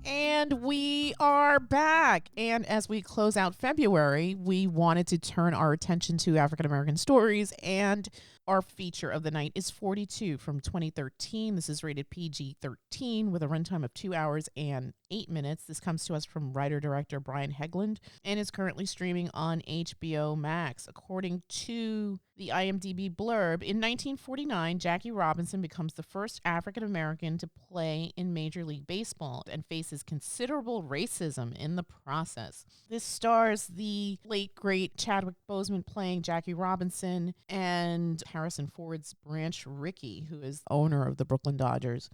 And we are back. And as we close out February, we wanted to turn our attention to African American stories. And our feature of the night is 42 from 2013. This is rated PG-13 with a runtime of 2 hours and 8 minutes. This comes to us from writer-director Brian Helgeland and is currently streaming on HBO Max. According to the IMDb blurb, in 1949, Jackie Robinson becomes the first African American to play in Major League Baseball and faces considerable racism in the process. This stars the late, great Chadwick Boseman playing Jackie Robinson and Harrison Ford's Branch Rickey, who is owner of the Brooklyn Dodgers.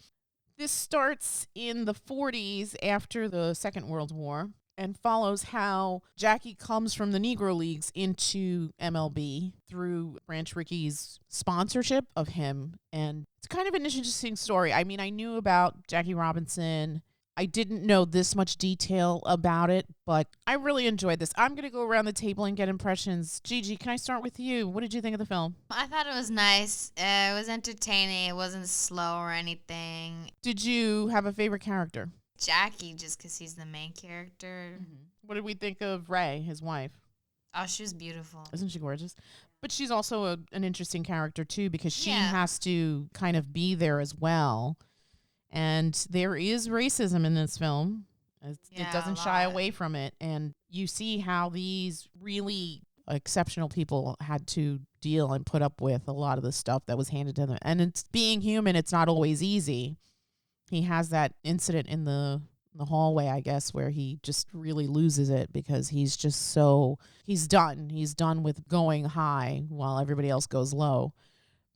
This starts in the 40s after the Second World War and follows how Jackie comes from the Negro Leagues into MLB through Branch Rickey's sponsorship of him. And it's kind of an interesting story. I mean, I knew about Jackie Robinson. I didn't know this much detail about it, but I really enjoyed this. I'm going to go around the table and get impressions. Gigi, can I start with you? What did you think of the film? I thought it was nice. It was entertaining. It wasn't slow or anything. Did you have a favorite character? Jackie, just because he's the main character. Mm-hmm. What did we think of Ray, his wife? Oh, she was beautiful. Isn't she gorgeous? But she's also an interesting character, too, because she has to kind of be there as well. And there is racism in this film. It doesn't shy away from it. And you see how these really exceptional people had to deal and put up with a lot of the stuff that was handed to them. And it's being human, it's not always easy. He has that incident in the hallway, I guess, where he just really loses it because he's just he's done. He's done with going high while everybody else goes low.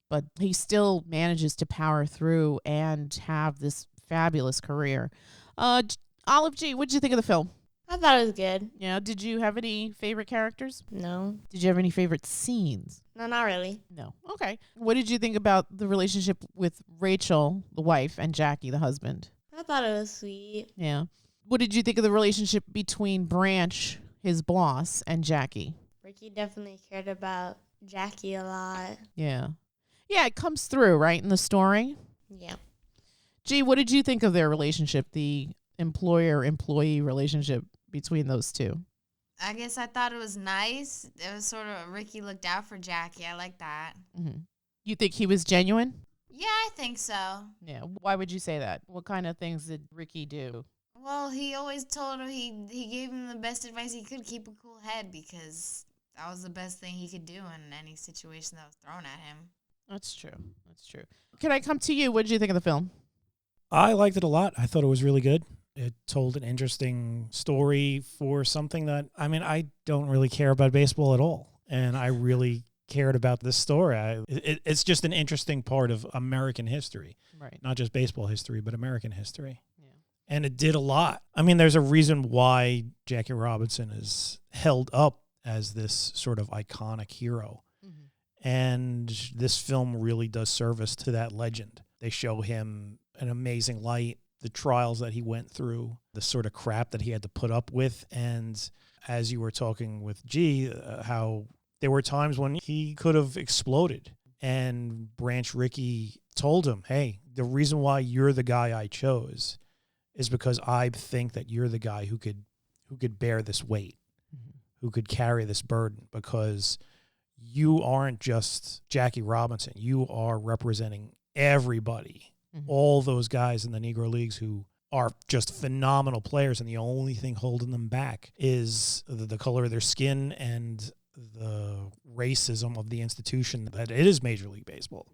But he still manages to power through and have this fabulous career. Olive G, what did you think of the film? I thought it was good. Yeah, did you have any favorite characters? No. Did you have any favorite scenes? No, not really. No. Okay. What did you think about the relationship with Rachel, the wife, and Jackie, the husband? I thought it was sweet. Yeah. What did you think of the relationship between Branch, his boss, and Jackie? Ricky definitely cared about Jackie a lot. Yeah. Yeah, it comes through, right, in the story? Yeah. Gee, what did you think of their relationship, the employer-employee relationship between those two? I guess I thought it was nice. It was sort of Ricky looked out for Jackie. I like that. Mm-hmm. You think he was genuine? Yeah, I think so. Yeah. Why would you say that? What kind of things did Ricky do? Well, he always told him he gave him the best advice he could, keep a cool head, because that was the best thing he could do in any situation that was thrown at him. That's true. That's true. Can I come to you? What did you think of the film? I liked it a lot. I thought it was really good. It told an interesting story for something that, I mean, I don't really care about baseball at all. And I really cared about this story. It's just an interesting part of American history. Right. Not just baseball history, but American history. Yeah. And it did a lot. I mean, there's a reason why Jackie Robinson is held up as this sort of iconic hero. And this film really does service to that legend. They show him an amazing light, the trials that he went through, the sort of crap that he had to put up with. And as you were talking with G, how there were times when he could have exploded. And Branch Rickey told him, hey, the reason why you're the guy I chose is because I think that you're the guy who could bear this weight, who could carry this burden, because you aren't just Jackie Robinson. You are representing everybody, all those guys in the Negro Leagues who are just phenomenal players, and the only thing holding them back is the color of their skin and the racism of the institution that it is Major League Baseball.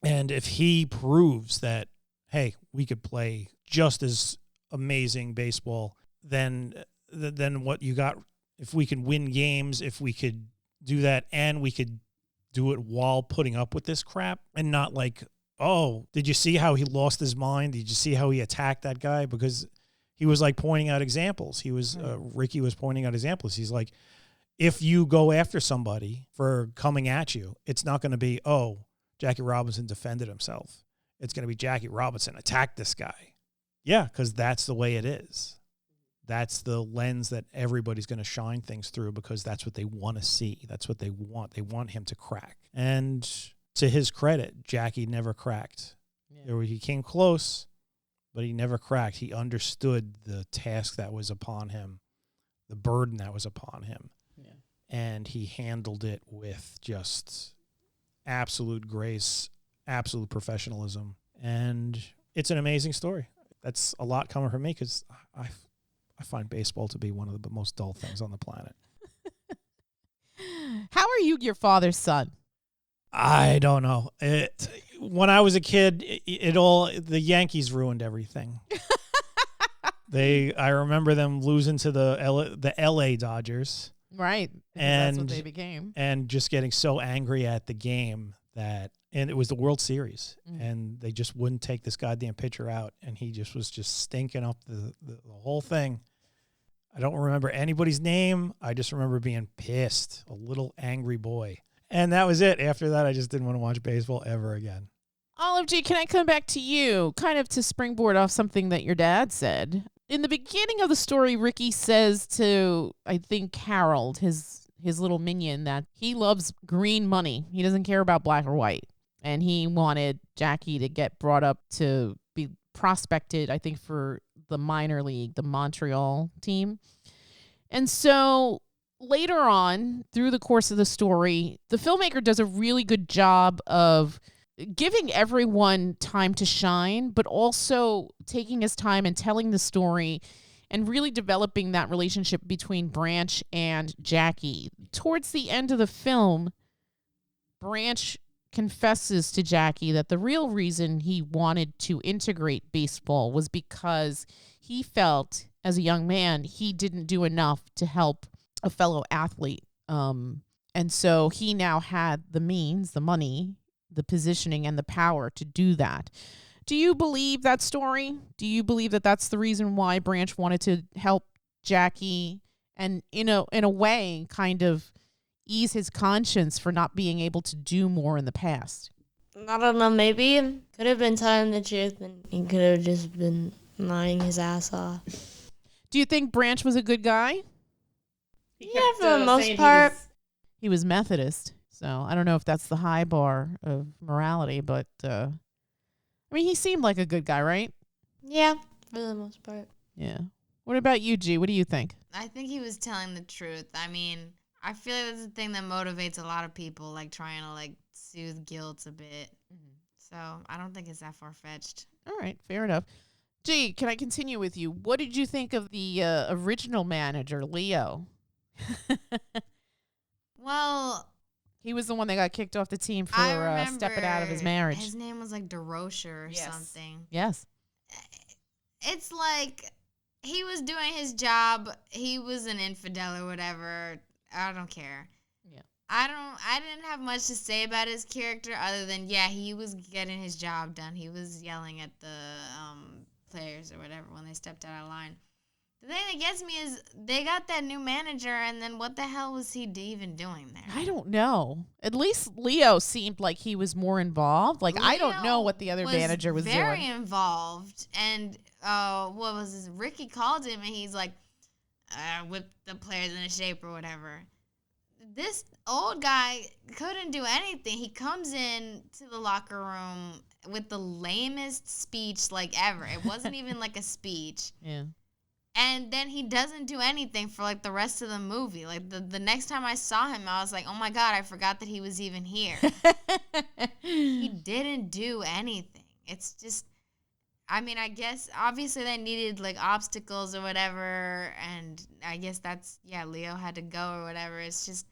And if he proves that, hey, we could play just as amazing baseball, then what you got, if we can win games, if we could do that, and we could do it while putting up with this crap, and not like, oh, did you see how he lost his mind? Did you see how he attacked that guy? Because he was like pointing out examples. He was Ricky was pointing out examples. He's like, if you go after somebody for coming at you, it's not going to be, oh, Jackie Robinson defended himself. It's going to be Jackie Robinson attacked this guy. Yeah, because that's the way it is. That's the lens that everybody's going to shine things through, because that's what they want to see. That's what they want. They want him to crack. And to his credit, Jackie never cracked. Yeah. He came close, but he never cracked. He understood the task that was upon him, the burden that was upon him. Yeah. And he handled it with just absolute grace, absolute professionalism. And it's an amazing story. That's a lot coming from me because I find baseball to be one of the most dull things on the planet. How are you your father's son? I don't know. When I was a kid, the Yankees ruined everything. I remember them losing to the LA Dodgers. Right. That's what they became. And just getting so angry at the game and it was the World Series, and they just wouldn't take this goddamn pitcher out, and he was stinking up the whole thing. I don't remember anybody's name. I just remember being pissed, a little angry boy. And that was it. After that, I just didn't want to watch baseball ever again. Olive G, can I come back to you, kind of to springboard off something that your dad said? In the beginning of the story, Ricky says to, I think, Harold, his little minion, that he loves green money. He doesn't care about black or white. And he wanted Jackie to get brought up to be prospected, I think, for the minor league, the Montreal team. And so later on, through the course of the story, the filmmaker does a really good job of giving everyone time to shine, but also taking his time and telling the story and really developing that relationship between Branch and Jackie. Towards the end of the film, Branch confesses to Jackie that the real reason he wanted to integrate baseball was because he felt, as a young man, he didn't do enough to help a fellow athlete. And so he now had the means, the money, the positioning, and the power to do that. Do you believe that story? Do you believe that that's the reason why Branch wanted to help Jackie and, in a way, kind of ease his conscience for not being able to do more in the past? I don't know. Maybe it could have been telling the truth, and he could have just been lying his ass off. Do you think Branch was a good guy? Yeah, for the most part. He was Methodist, so I don't know if that's the high bar of morality, but I mean, he seemed like a good guy, right? Yeah, for the most part. Yeah. What about you, G? What do you think? I think he was telling the truth. I mean, I feel like that's the thing that motivates a lot of people, like trying to like soothe guilt a bit. So I don't think it's that far-fetched. All right, fair enough. G, can I continue with you? What did you think of the original manager, Leo? Well, he was the one that got kicked off the team for stepping out of his marriage. His name was like DeRocher or something. Yes. It's like he was doing his job. He was an infidel or whatever. I don't care. Yeah. I didn't have much to say about his character other than, yeah, he was getting his job done. He was yelling at the players or whatever when they stepped out of line. The thing that gets me is they got that new manager, and then what the hell was he even doing there? I don't know. At least Leo seemed like he was more involved. Like, I don't know what the other manager was very doing. involved. And what was this? Ricky called him, and he's like, whip the players into shape or whatever. This old guy couldn't do anything. He comes in to the locker room with the lamest speech like ever. It wasn't even like a speech. Yeah. And then he doesn't do anything for like the rest of the movie. Like the next time I saw him, I was like, oh my God, I forgot that he was even here. He didn't do anything. It's just, I mean, I guess obviously they needed like obstacles or whatever. And I guess that's, yeah, Leo had to go or whatever. It's just,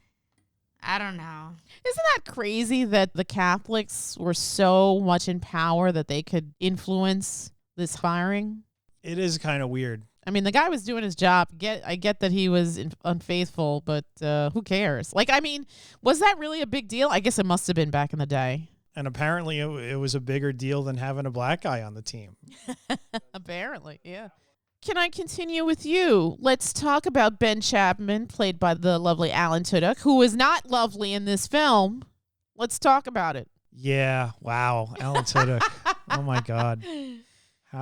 I don't know. Isn't that crazy that the Catholics were so much in power that they could influence this firing? It is kind of weird. I mean, the guy was doing his job. I get that he was unfaithful, but who cares? Like, I mean, was that really a big deal? I guess it must have been back in the day. And apparently it was a bigger deal than having a black guy on the team. Apparently, yeah. Can I continue with you? Let's talk about Ben Chapman, played by the lovely Alan Tudyk, who is not lovely in this film. Let's talk about it. Yeah, wow. Alan Tudyk. Oh, my God.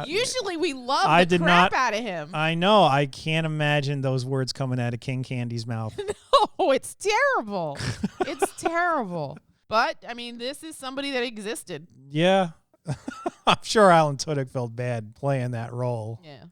Usually we love the crap out of him. I know. I can't imagine those words coming out of King Candy's mouth. No, it's terrible. It's terrible. But, I mean, this is somebody that existed. Yeah. I'm sure Alan Tudyk felt bad playing that role. Yeah.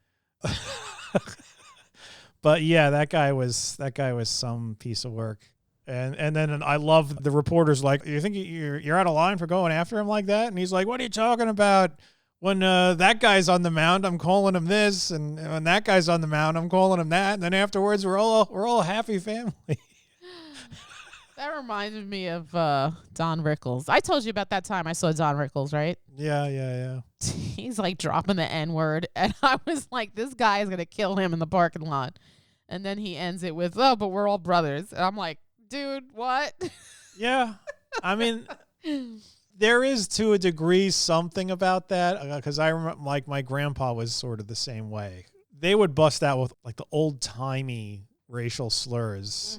But yeah, that guy was some piece of work. And then I love the reporters like, you think you're out of line for going after him like that? And he's like, what are you talking about? When that guy's on the mound, I'm calling him this, and when that guy's on the mound, I'm calling him that. And then afterwards, we're all a happy family. That reminded me of Don Rickles. I told you about that time I saw Don Rickles, right? Yeah. He's like dropping the N-word, and I was like, this guy is gonna kill him in the parking lot. And then he ends it with, "Oh, but we're all brothers." And I'm like, dude, what? Yeah, I mean, there is to a degree something about that, because I remember like my grandpa was sort of the same way. They would bust out with like the old timey racial slurs.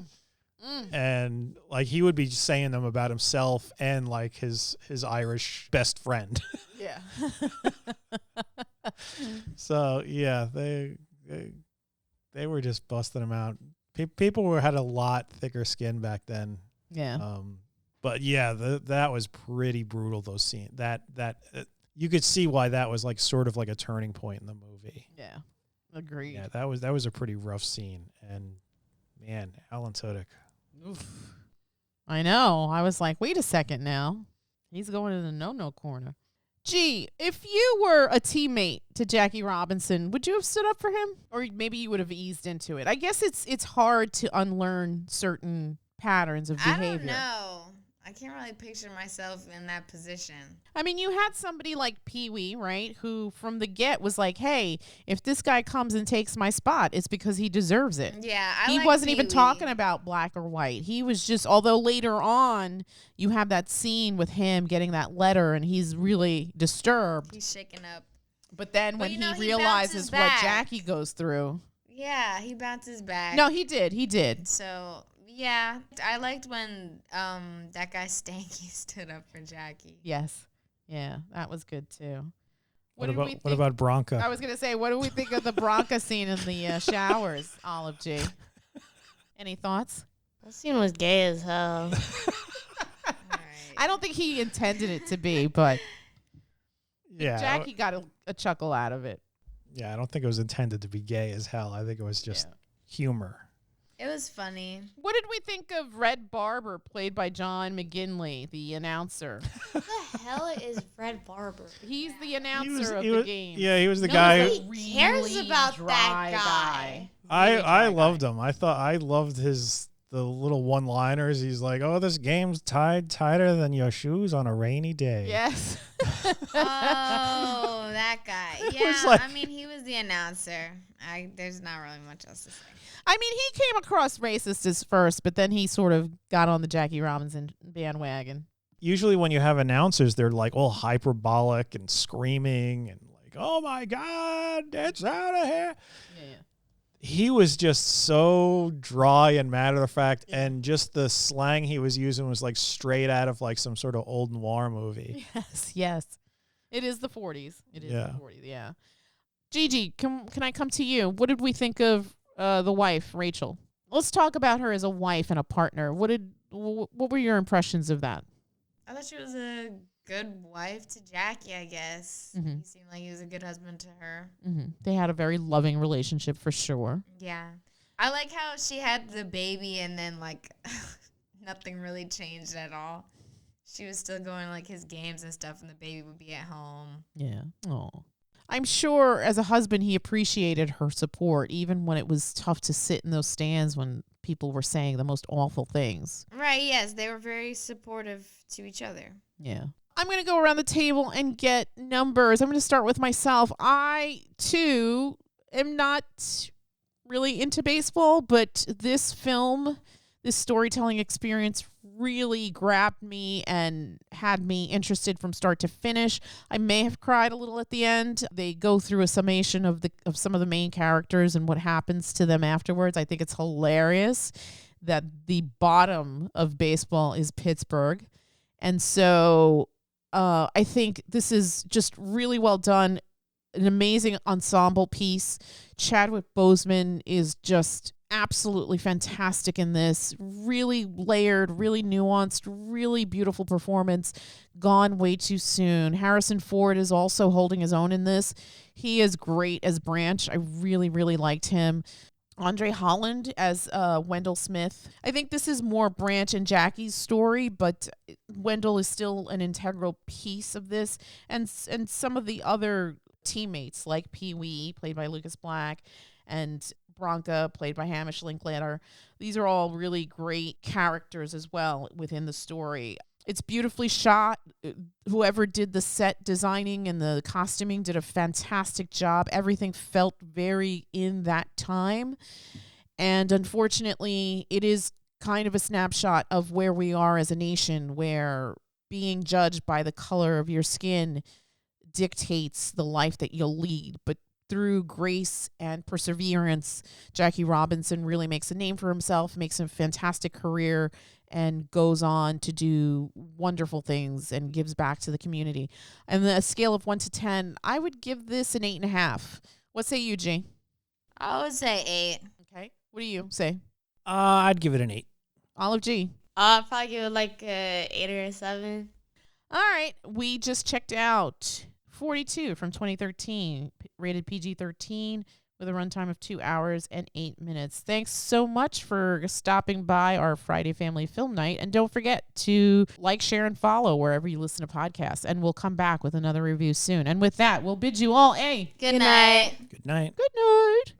And like he would be saying them about himself and like his Irish best friend. Yeah. So yeah, they were just busting them out. People had a lot thicker skin back then. Yeah. But yeah, that was pretty brutal. Those scenes that you could see why that was like sort of like a turning point in the movie. Yeah. Agreed. Yeah, that was a pretty rough scene. And man, Alan Tudyk. Oof. I know. I was like, wait a second now. He's going in the no-no corner. Gee, if you were a teammate to Jackie Robinson, would you have stood up for him? Or maybe you would have eased into it. I guess it's hard to unlearn certain patterns of behavior. I don't know. I can't really picture myself in that position. I mean, you had somebody like Pee Wee, right, who from the get was like, hey, if this guy comes and takes my spot, it's because he deserves it. Yeah, he wasn't even talking about black or white. He was just, although later on you have that scene with him getting that letter and he's really disturbed. He's shaken up. But then when he realizes what Jackie goes through. Yeah, he bounces back. No, he did. So... yeah, I liked when that guy Stanky stood up for Jackie. Yes. Yeah, that was good too. What about Bronca? I was going to say, what do we think of the Bronca scene in the showers, Olive G? Any thoughts? That scene was gay as hell. Right. I don't think he intended it to be, but yeah, Jackie got a chuckle out of it. Yeah, I don't think it was intended to be gay as hell. I think it was just humor. It was funny. What did we think of Red Barber, played by John McGinley, the announcer? What the hell is Red Barber? He's the announcer of the game. Yeah, he was the guy. Nobody cares about that guy. I loved him. I loved the little one-liners. He's like, "Oh, this game's tied tighter than your shoes on a rainy day." Yes. Oh, that guy. Yeah, like, I mean, he was the announcer. There's not really much else to say. I mean, he came across racist as first, but then he sort of got on the Jackie Robinson bandwagon. Usually when you have announcers, they're like all hyperbolic and screaming and like, "Oh my God, it's out of here." Yeah. He was just so dry and matter of fact, and just the slang he was using was like straight out of like some sort of old noir movie. Yes. It is the 40s. It is Yeah. the 40s, yeah. Gigi, can I come to you? What did we think of the wife, Rachel? Let's talk about her as a wife and a partner. What were your impressions of that? I thought she was a good wife to Jackie, I guess. Mhm. He seemed like he was a good husband to her. Mm-hmm. They had a very loving relationship for sure. Yeah. I like how she had the baby and then, like, nothing really changed at all. She was still going, like, his games and stuff, and the baby would be at home. Yeah. Oh. I'm sure as a husband he appreciated her support, even when it was tough to sit in those stands when people were saying the most awful things. Right, yes. They were very supportive to each other. Yeah. I'm going to go around the table and get numbers. I'm going to start with myself. I, too, am not really into baseball, but this film, this storytelling experience really grabbed me and had me interested from start to finish. I may have cried a little at the end. They go through a summation of some of the main characters and what happens to them afterwards. I think it's hilarious that the bottom of baseball is Pittsburgh. And so I think this is just really well done. an amazing ensemble piece. Chadwick Boseman is just absolutely fantastic in this. Really layered, really nuanced, really beautiful performance. Gone way too soon. Harrison Ford is also holding his own in this. He is great as Branch. I really, really liked him. Andre Holland as Wendell Smith. I think this is more Branch and Jackie's story, but Wendell is still an integral piece of this. And some of the other teammates like Pee-wee, played by Lucas Black, and Bronca, played by Hamish Linklater. These are all really great characters as well within the story. It's beautifully shot. Whoever did the set designing and the costuming did a fantastic job. Everything felt very in that time. And unfortunately, it is kind of a snapshot of where we are as a nation, where being judged by the color of your skin dictates the life that you'll lead. But through grace and perseverance, Jackie Robinson really makes a name for himself, makes a fantastic career, and goes on to do wonderful things and gives back to the community. And the scale of 1 to 10, I would give this an 8.5. What say you, G? I would say 8. Okay. What do you say? I'd give it an 8. Olive G. I'll probably give it like a 8 or a 7. All right. We just checked out 42 from 2013, rated PG-13, with a runtime of 2 hours and 8 minutes. Thanks so much for stopping by our Friday Family Film Night. And don't forget to like, share, and follow wherever you listen to podcasts. And we'll come back with another review soon. And with that, we'll bid you all a Good night. Good night. good night.